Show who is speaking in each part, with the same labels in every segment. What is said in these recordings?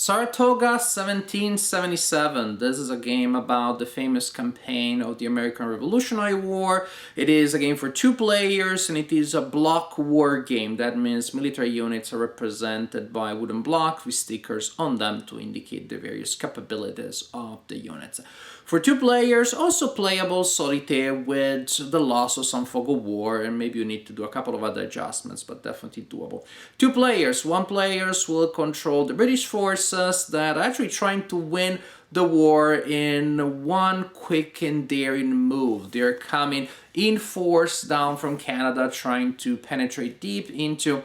Speaker 1: Saratoga 1777. This is a game about the famous campaign of the American Revolutionary War. It is a game for 2 players and it is a block war game. That means military units are represented by wooden blocks with stickers on them to indicate the various capabilities of the units. For 2 players, also playable solitaire with the loss of some fog of war, and maybe you need to do a couple of other adjustments, but definitely doable. 2 players, 1 player will control the British forces that are actually trying to win the war in one quick and daring move. They're coming in force down from Canada, trying to penetrate deep into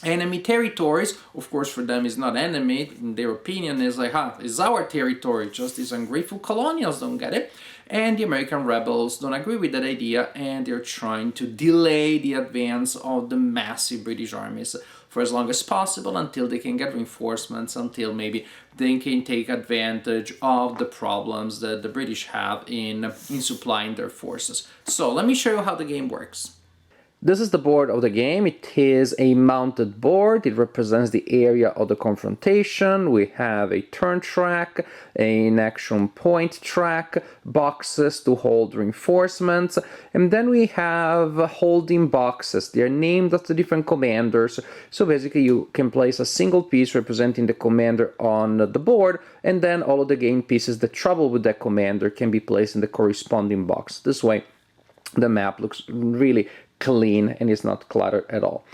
Speaker 1: enemy territories. Of course, for them, it's not enemy. In their opinion, is like, it's our territory. Just these ungrateful colonials don't get it. And the American rebels don't agree with that idea, and they're trying to delay the advance of the massive British armies for as long as possible until they can get reinforcements, until maybe they can take advantage of the problems that the British have in supplying their forces. So let me show you how the game works. This is the board of the game. It is a mounted board. It represents the area of the confrontation. We have a turn track, an action point track, boxes to hold reinforcements, and then we have holding boxes. They are named after different commanders. So basically you can place a single piece representing the commander on the board, and then all of the game pieces that travel with that commander can be placed in the corresponding box. This way the map looks really clean and it's not cluttered at all.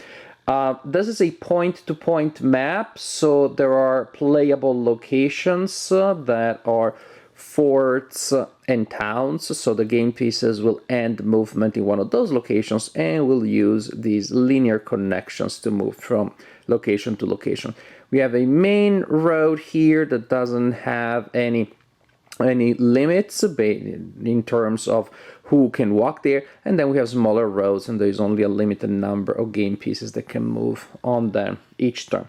Speaker 1: This is a point-to-point map, so there are playable locations that are forts and towns, so the game pieces will end movement in one of those locations and will use these linear connections to move from location to location. We have a main road here that doesn't have any limits in terms of who can walk there, and then we have smaller roads and there's only a limited number of game pieces that can move on them each turn.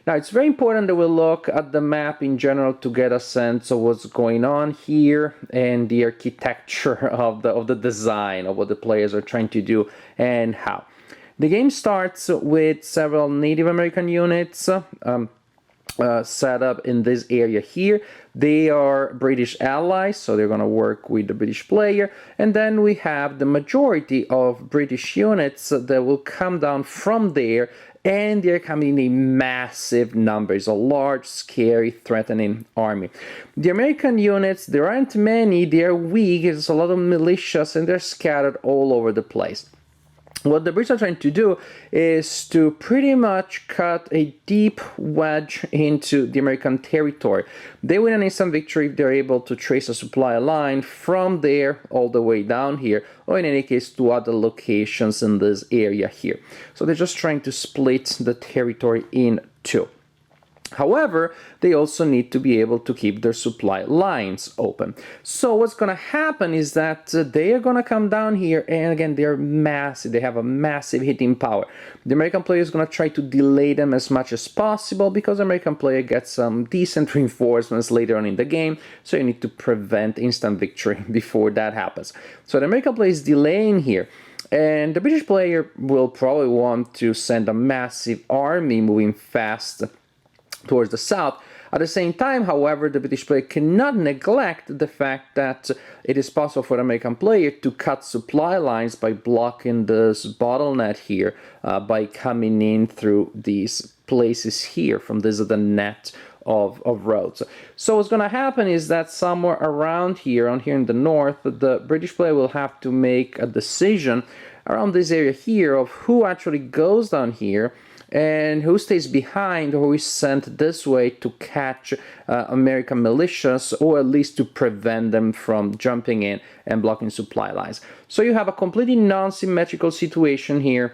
Speaker 1: Now it's very important that we look at the map in general to get a sense of what's going on here and the architecture of the design of what the players are trying to do and how. The game starts with several Native American units set up in this area here. They are British allies, so they're going to work with the British player. And then we have the majority of British units that will come down from there, and they're coming in a massive numbers, a large, scary, threatening army. The American units, there aren't many, they're weak, there's a lot of militias, and they're scattered all over the place. What the Brits are trying to do is to pretty much cut a deep wedge into the American territory. They win an instant victory if they're able to trace a supply line from there all the way down here, or in any case to other locations in this area here. So they're just trying to split the territory in two. However, they also need to be able to keep their supply lines open. So what's going to happen is that they are going to come down here, and again, they're massive. They have a massive hitting power. The American player is going to try to delay them as much as possible because the American player gets some decent reinforcements later on in the game, so you need to prevent instant victory before that happens. So the American player is delaying here. And the British player will probably want to send a massive army moving fast towards the south. At the same time, however, the British player cannot neglect the fact that it is possible for the American player to cut supply lines by blocking this bottleneck here, by coming in through these places here, from this the net of roads. So what's going to happen is that somewhere around here, in the north, the British player will have to make a decision around this area here of who actually goes down here and who stays behind or who is sent this way to catch American militias, or at least to prevent them from jumping in and blocking supply lines. So you have a completely non-symmetrical situation here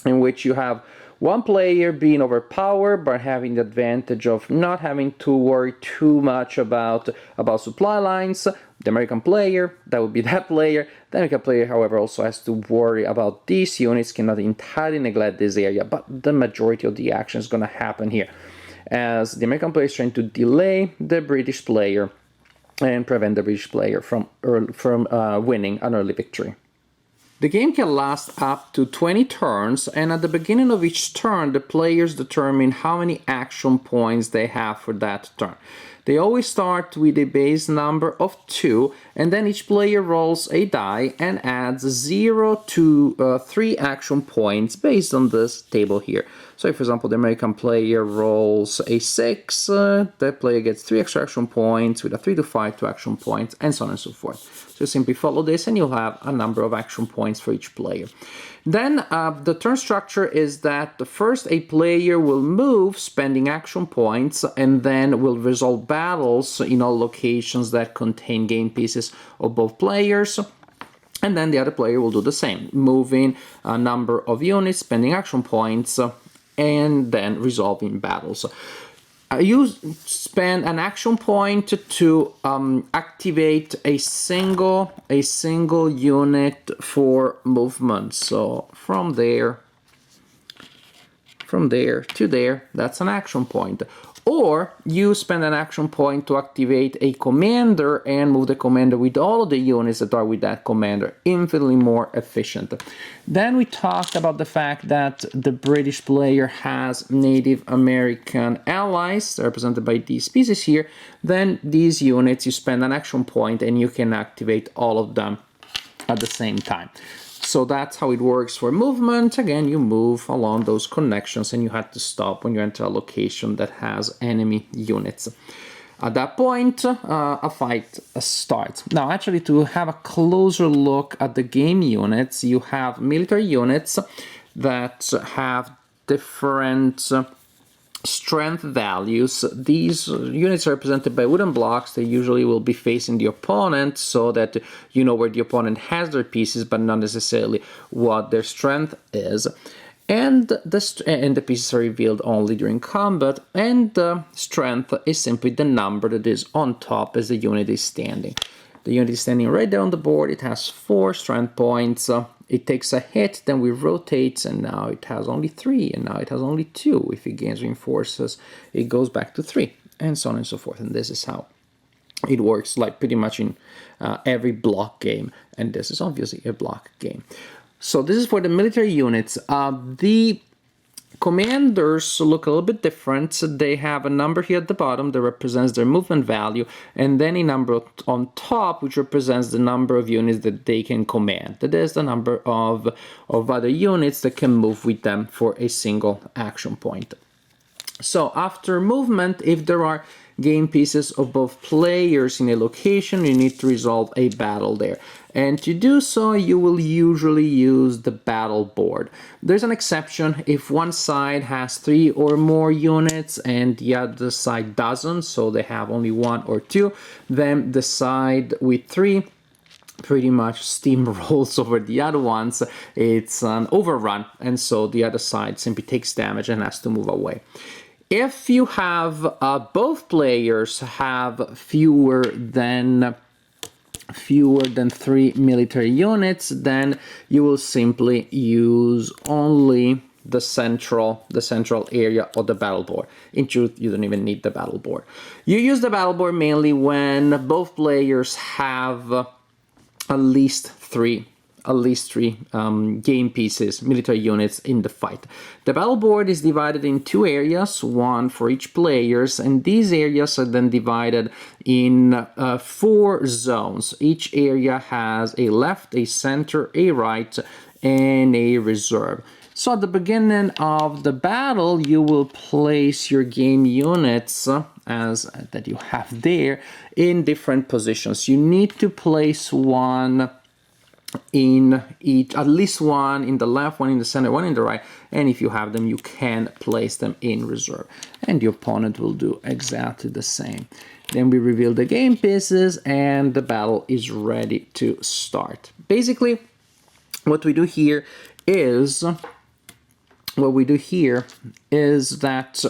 Speaker 1: in which you have one player being overpowered but having the advantage of not having to worry too much about supply lines. The American player, that would be that player. The American player, however, also has to worry about these units, cannot entirely neglect this area, but the majority of the action is going to happen here, as the American player is trying to delay the British player and prevent the British player from winning an early victory. The game can last up to 20 turns, and at the beginning of each turn, the players determine how many action points they have for that turn. They always start with a base number of 2, and then each player rolls a die and adds 0 to 3 action points based on this table here. So if, for example, the American player rolls a 6, that player gets 3 extra action points, with a 3 to 5 2 action points, and so on and so forth. So simply follow this and you'll have a number of action points for each player. Then the turn structure is that first a player will move, spending action points, and then will resolve battles in all locations that contain game pieces of both players. And then the other player will do the same, moving a number of units, spending action points, and then resolving battles. You spend an action point to activate a single unit for movement. So from there to there, that's an action point. Or you spend an action point to activate a commander and move the commander with all of the units that are with that commander. Infinitely more efficient. Then we talked about the fact that the British player has Native American allies, represented by these pieces here. Then these units, you spend an action point and you can activate all of them at the same time. So that's how it works for movement. Again, you move along those connections and you have to stop when you enter a location that has enemy units. At that point, a fight starts. Now, actually, to have a closer look at the game units, you have military units that have different strength values. These units are represented by wooden blocks. They usually will be facing the opponent so that you know where the opponent has their pieces, but not necessarily what their strength is. And the pieces are revealed only during combat, and the strength is simply the number that is on top as the unit is standing. The unit is standing right there on the board. It has 4 strength points. It takes a hit, then we rotate, and now it has only 3, and now it has only 2. If it gains reinforces, it goes back to 3, and so on and so forth. And this is how it works, like pretty much in every block game, and this is obviously a block game. So this is for the military units. The commanders look a little bit different. They have a number here at the bottom that represents their movement value, and then a number on top which represents the number of units that they can command. That is the number of other units that can move with them for a single action point. So after movement, if there are game pieces of both players in a location, you need to resolve a battle there. And to do so, you will usually use the battle board. There's an exception if one side has 3 or more units and the other side doesn't, so they have only 1 or 2, then the side with 3 pretty much steamrolls over the other ones. It's an overrun, and so the other side simply takes damage and has to move away. If you have both players have fewer than 3 military units, then you will simply use only the central area of the battle board. In truth, you don't even need the battle board. You use the battle board mainly when both players have at least three game pieces, military units in the fight. The battle board is divided in 2 areas, one for each players, and these areas are then divided in 4 zones. Each area has a left, a center, a right, and a reserve. So at the beginning of the battle, you will place your game units that you have there in different positions. You need to place one in each, at least one in the left, one in the center, one in the right, and if you have them, you can place them in reserve, and the opponent will do exactly the same. Then we reveal the game pieces and the battle is ready to start. Basically, what we do here is that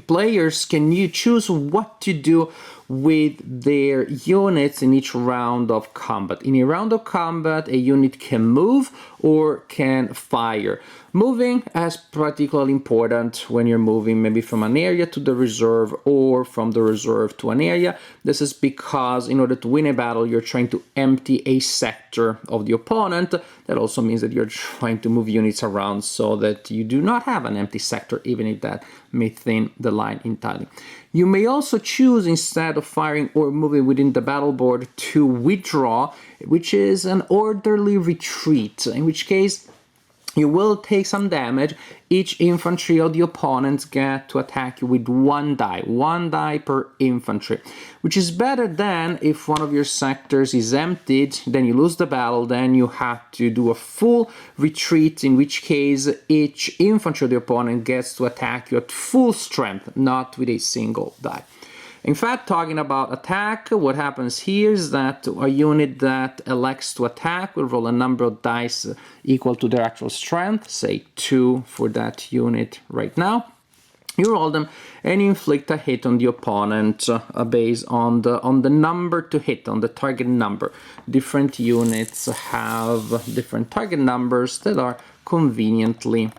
Speaker 1: players can choose what to do with their units in each round of combat. In a round of combat, a unit can move or can fire. Moving is particularly important when you're moving maybe from an area to the reserve or from the reserve to an area. This is because in order to win a battle, you're trying to empty a sector of the opponent. That also means that you're trying to move units around so that you do not have an empty sector, even if that may thin the line entirely. You may also choose, instead of firing or moving within the battle board, to withdraw, which is an orderly retreat, in which case you will take some damage. Each infantry of the opponents get to attack you with one die per infantry, which is better than if one of your sectors is emptied, then you lose the battle, then you have to do a full retreat, in which case each infantry of the opponent gets to attack you at full strength, not with a single die. In fact, talking about attack, what happens here is that a unit that elects to attack will roll a number of dice equal to their actual strength, say 2 for that unit right now. You roll them and inflict a hit on the opponent based on the number to hit, on the target number. Different units have different target numbers that are conveniently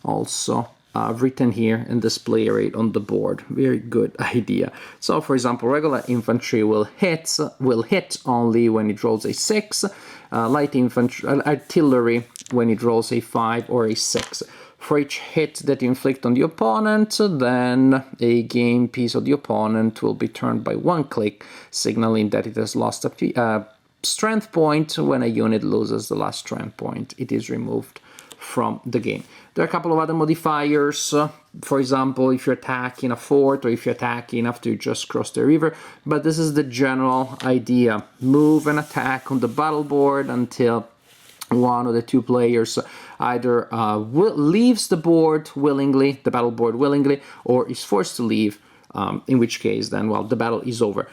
Speaker 1: also written here and display right on the board. Very good idea. So, for example, regular infantry will hit only when it rolls a 6. Light infantry, artillery when it rolls a 5 or a 6. For each hit that you inflict on the opponent, then a game piece of the opponent will be turned by 1 click, signaling that it has lost a strength point. When a unit loses the last strength point, it is removed from the game. There are a couple of other modifiers, for example, if you're attacking a fort or if you're attacking after you just cross the river, but this is the general idea. Move and attack on the battle board until one of the two players either leaves the board willingly, the battle board willingly, or is forced to leave, in which case then, well, the battle is over.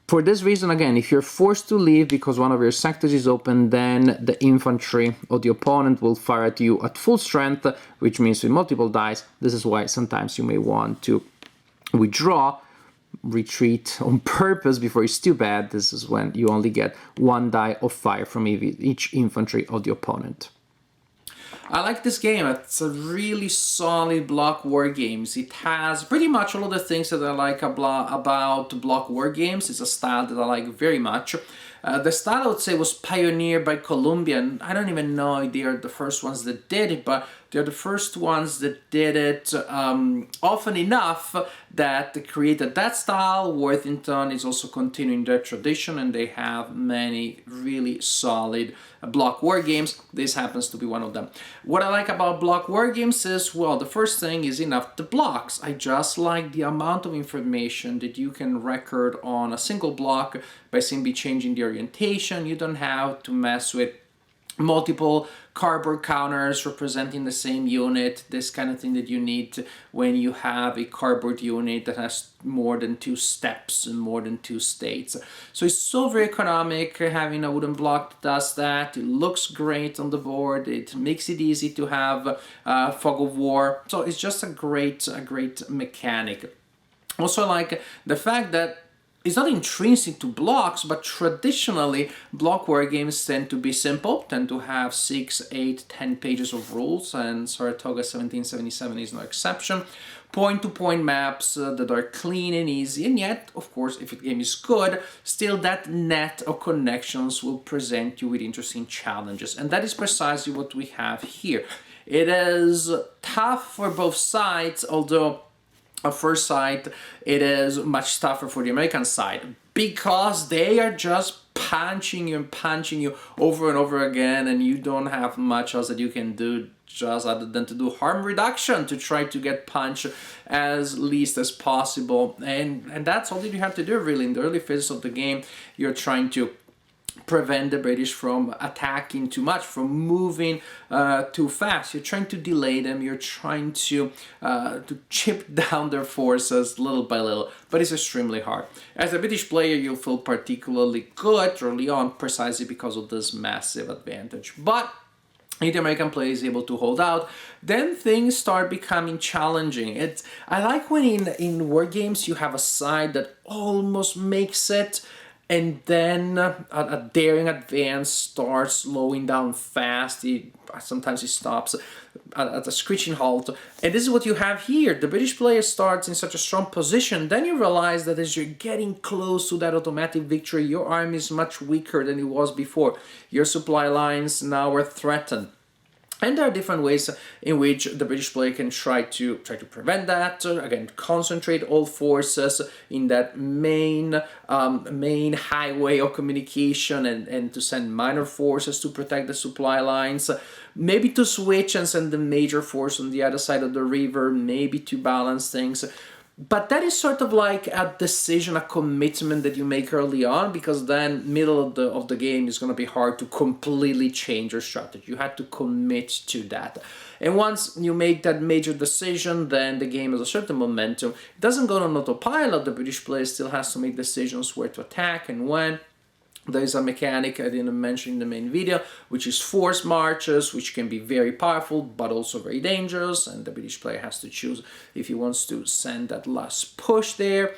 Speaker 1: For this reason, again, if you're forced to leave because one of your sectors is open, then the infantry of the opponent will fire at you at full strength, which means with multiple dice. This is why sometimes you may want to withdraw, retreat on purpose before it's too bad. This is when you only get 1 die of fire from each infantry of the opponent. I like this game. It's a really solid block war games. It has pretty much all of the things that I like about block war games. It's a style that I like very much. The style, I would say, was pioneered by Columbia, and I don't even know if they are the first ones that did it, but they're the first ones that did it often enough that they created that style. Worthington is also continuing their tradition, and they have many really solid block war games. This happens to be one of them. What I like about block war games is, well, the first thing is enough the blocks. I just like the amount of information that you can record on a single block by simply changing the orientation. You don't have to mess with multiple cardboard counters representing the same unit, this kind of thing that you need when you have a cardboard unit that has more than 2 steps and more than 2 states. So it's so very economic having a wooden block that does that. It looks great on the board. It makes it easy to have fog of war. So it's just a great mechanic. Also, I like the fact that it's not intrinsic to blocks, but traditionally block war games tend to be simple, tend to have 6, 8, 10 pages of rules, and Saratoga 1777 is no exception. Point-to-point maps that are clean and easy, and yet, of course, if the game is good, still that net of connections will present you with interesting challenges, and that is precisely what we have here. It is tough for both sides, although at first sight, it is much tougher for the American side because they are just punching you over and over again, and you don't have much else that you can do just other than to do harm reduction to try to get punched as least as possible. And that's all that you have to do really in the early phases of the game. You're trying to prevent the British from attacking too much, from moving too fast. You're trying to delay them. You're trying to chip down their forces little by little, but it's extremely hard. As a British player, you'll feel particularly good early on precisely because of this massive advantage. But if the American player is able to hold out, then things start becoming challenging. I like when in war games you have a side that almost makes it, and then a daring advance starts slowing down fast. Sometimes he stops at a screeching halt. And this is what you have here. The British player starts in such a strong position. Then you realize that as you're getting close to that automatic victory, your army is much weaker than it was before. Your supply lines now are threatened. And there are different ways in which the British player can try to prevent that. Again, concentrate all forces in that main highway of communication, and to send minor forces to protect the supply lines. Maybe to switch and send the major force on the other side of the river, maybe to balance things. But that is sort of like a decision, a commitment that you make early on, because then middle of the game is going to be hard to completely change your strategy. You have to commit to that. And once you make that major decision, then the game has a certain momentum. It doesn't go on autopilot. The British player still has to make decisions where to attack and when. There is a mechanic I didn't mention in the main video, which is force marches, which can be very powerful, but also very dangerous, and the British player has to choose if he wants to send that last push there.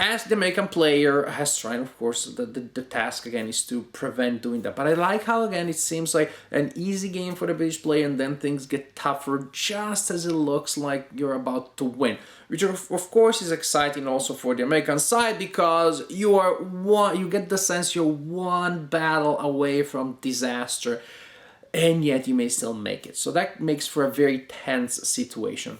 Speaker 1: As the American player has tried, of course, the task again is to prevent doing that. But I like how, again, it seems like an easy game for the British player, and then things get tougher just as it looks like you're about to win. Which, of course, is exciting also for the American side, because you get the sense you're one battle away from disaster, and yet you may still make it. So that makes for a very tense situation.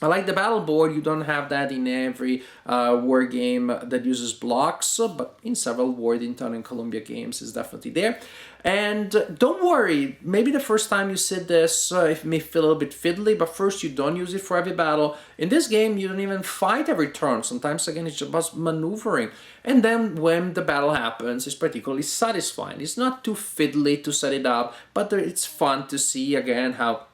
Speaker 1: I like the battle board. You don't have that in every war game that uses blocks, but in several Worthington and Columbia games is definitely there. And don't worry, maybe the first time you see this, it may feel a little bit fiddly, but first you don't use it for every battle. In this game, you don't even fight every turn. Sometimes, again, it's just about maneuvering. And then when the battle happens, it's particularly satisfying. It's not too fiddly to set it up, but it's fun to see, again, how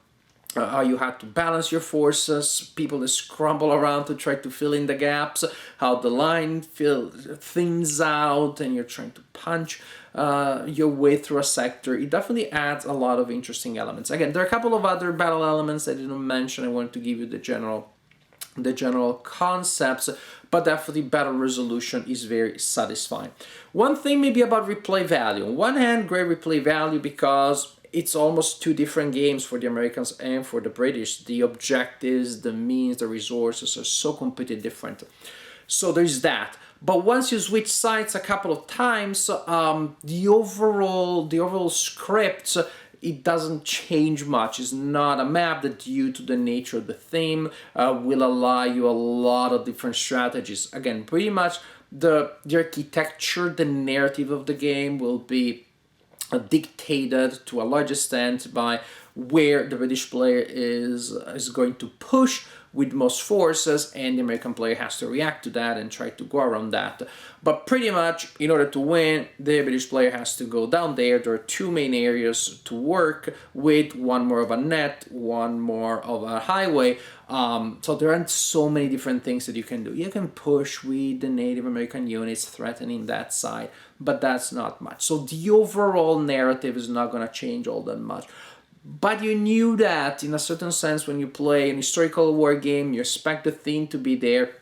Speaker 1: you have to balance your forces, people that scramble around to try to fill in the gaps, how the line thins out and you're trying to punch your way through a sector. It definitely adds a lot of interesting elements. Again, there are a couple of other battle elements I didn't mention. I wanted to give you the general concepts, but definitely battle resolution is very satisfying. One thing maybe about replay value. On one hand, great replay value because it's almost two different games for the Americans and for the British. The objectives, the means, the resources are so completely different. So there's that. But once you switch sides a couple of times, the overall script, it doesn't change much. It's not a map that, due to the nature of the theme, will allow you a lot of different strategies. Again, pretty much the architecture, the narrative of the game will be dictated to a large extent by where the British player is going to push with most forces, and the American player has to react to that and try to go around that. But pretty much, in order to win, the British player has to go down there. There are two main areas to work with, one more of a net, one more of a highway. So there aren't so many different things that you can do. You can push with the Native American units threatening that side, but that's not much. So the overall narrative is not going to change all that much. But you knew that, in a certain sense, when you play an historical war game, you expect the theme to be there.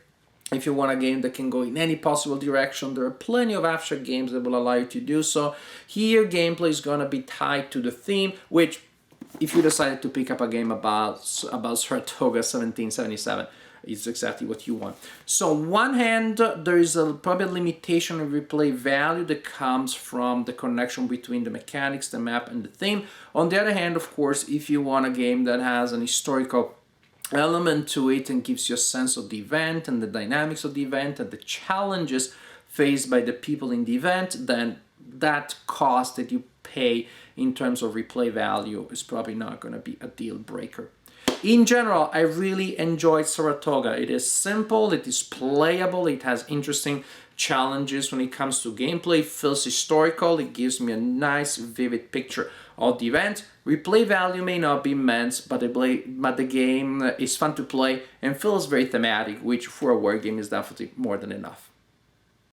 Speaker 1: If you want a game that can go in any possible direction, there are plenty of abstract games that will allow you to do so. Here, gameplay is going to be tied to the theme, which, if you decided to pick up a game about Saratoga 1777, is exactly what you want. So on one hand, there is probably a limitation of replay value that comes from the connection between the mechanics, the map, and the theme. On the other hand, of course, if you want a game that has an historical element to it and gives you a sense of the event and the dynamics of the event and the challenges faced by the people in the event, then that cost that you pay in terms of replay value is probably not going to be a deal breaker. In general, I really enjoyed Saratoga. It is simple, it is playable, it has interesting challenges when it comes to gameplay, it feels historical, it gives me a nice, vivid picture of the event. Replay value may not be immense, but the game is fun to play and feels very thematic, which for a war game is definitely more than enough.